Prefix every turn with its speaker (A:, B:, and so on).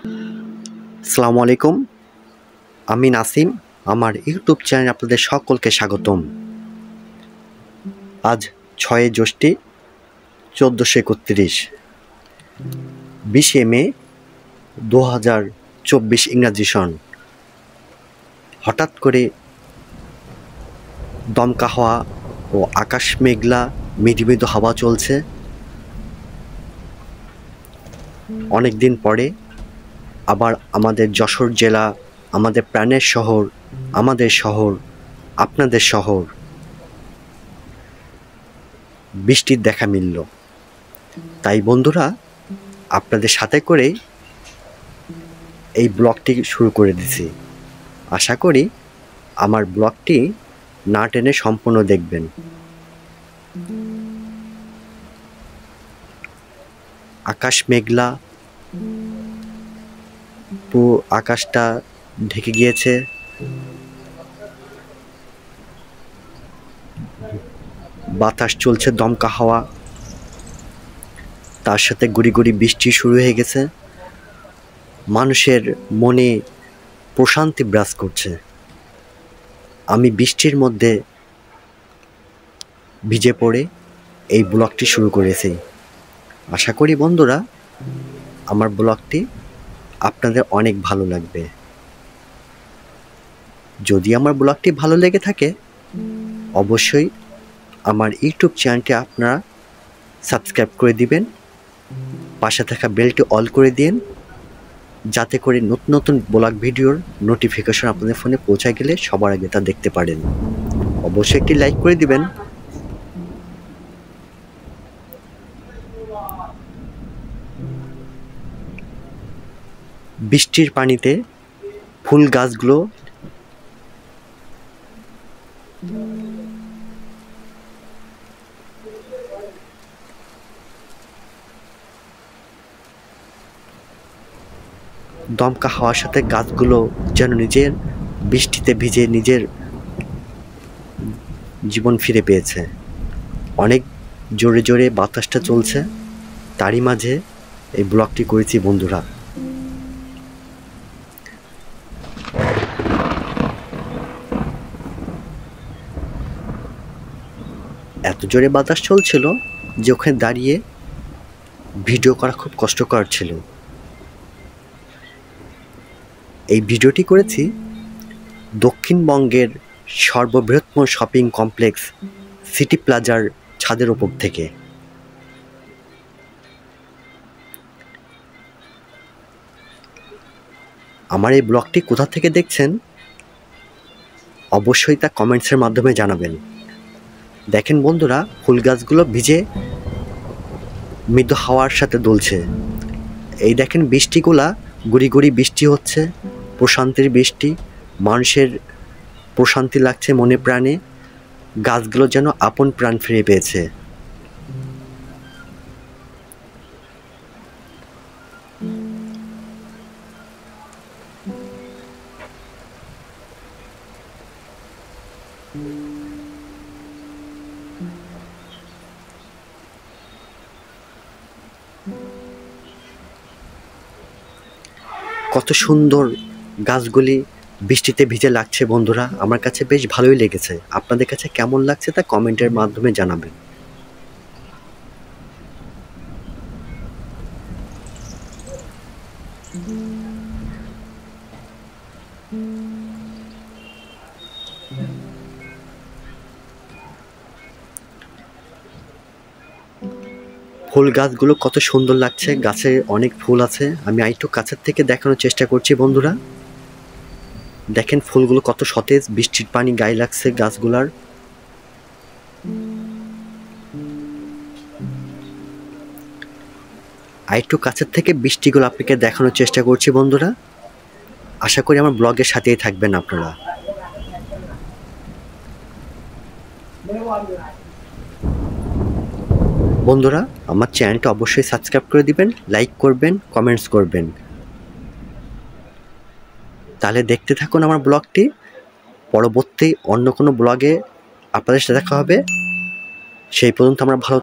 A: আসসালামু আলাইকুম, আমি নাসিম। আমার ইউটিউব চ্যানেলে আপনাদের সকলকে স্বাগতম। আজ 6 জ্যৈষ্ঠ 1431, 20 মে 2024 ইংরাজি সন। হঠাৎ করে দমকা হাওয়া ও আকাশ মেঘলা, মৃদু হাওয়া চলছে। অনেক দিন পরে আবার আমাদের যশোর জেলা, আমাদের প্রাণের শহর, আমাদের শহর, আপনাদের শহর, বৃষ্টির দেখা মিলল। তাই বন্ধুরা, আপনাদের সাথে করে এই ব্লগটি শুরু করে দিছি। আশা করি আমার ব্লগটি না টেনে সম্পূর্ণ দেখবেন। আকাশ মেঘলা, পুরো আকাশটা ঢেকে গিয়েছে। বাতাস চলছে দমকা হাওয়া, তার সাথে গুড়ি গুড়ি বৃষ্টি শুরু হয়ে গেছে। মানুষের মনে প্রশান্তি বিরাজ করছে। আমি বৃষ্টির মধ্যে ভিজে পড়ে এই ব্লগটি শুরু করেছি। আশা করি বন্ধুরা, আমার ব্লগটি আপনাদের অনেক ভালো লাগবে। যদি আমার ব্লগটি ভালো লেগে থাকে, অবশ্যই আমার ইউটিউব চ্যানেলটি আপনারা সাবস্ক্রাইব করে দিবেন, পাশে থাকা বেলটি অল করে দিন, যাতে করে নতুন নতুন ব্লগ ভিডিওর নোটিফিকেশন আপনাদের ফোনে পৌঁছায় গেলে সবার আগে তা দেখতে পারেন। অবশ্যই একটি লাইক করে দিবেন। বৃষ্টির পানিতে ফুল গাছগুলো দমকা হাওয়ার সাথে গাছগুলো যেন নিজের বৃষ্টিতে ভিজে নিজের জীবন ফিরে পেয়েছে। অনেক জোরে জোরে বাতাসটা চলছে, তারই মাঝে এই ব্লগটি করেছি বন্ধুরা। এত জোরে বাতাস চলছিল যে ওখানে দাঁড়িয়ে ভিডিও করা খুব কষ্টকর ছিল। এই ভিডিওটি করেছি দক্ষিণবঙ্গের সর্ববৃহত্তম শপিং কমপ্লেক্স সিটি প্লাজার ছাদের ওপর থেকে। আমার এই ব্লগটি কোথা থেকে দেখছেন অবশ্যই তা কমেন্টসের মাধ্যমে জানাবেন। দেখেন বন্ধুরা, ফুল গাছগুলো ভিজে মৃদু হাওয়ার সাথে দুলছে। এই দেখেন বৃষ্টিগুলা গুড়ি গুড়ি বৃষ্টি হচ্ছে, প্রশান্তির বৃষ্টি। মানুষের প্রশান্তি লাগছে মনে প্রাণে। গাছগুলো যেন আপন প্রাণ ফিরে পেয়েছে। কত সুন্দর গাছগুলি বৃষ্টিতে ভিজে লাগছে বন্ধুরা। আমার কাছে বেশ ভালোই লেগেছে। আপনাদের কাছে কেমন লাগছে তা কমেন্টের মাধ্যমে জানাবেন। ফুল গাছগুলো কত সুন্দর লাগছে, গাছে অনেক ফুল আছে। আমি আরেকটু কাছের থেকে দেখানোর চেষ্টা করছি বন্ধুরা। দেখেন ফুলগুলো কত সতেজ, বৃষ্টির পানি গায়ে লাগছে গাছগুলার। আরেকটু কাছের থেকে বৃষ্টিগুলো আপনাকে দেখানোর চেষ্টা করছি বন্ধুরা। আশা করি আমার ব্লগের সাথেই থাকবেন আপনারা। বন্ধুরা, আমার চ্যানেলটা অবশ্যই সাবস্ক্রাইব করে দিবেন, লাইক করবেন, কমেন্টস করবেন। তাহলে দেখতে থাকুন আমার ব্লগটি। পরবর্তী অন্য কোনো ব্লগে আপনাদের সাথে দেখা হবে। সেই পর্যন্ত আমরা ভালো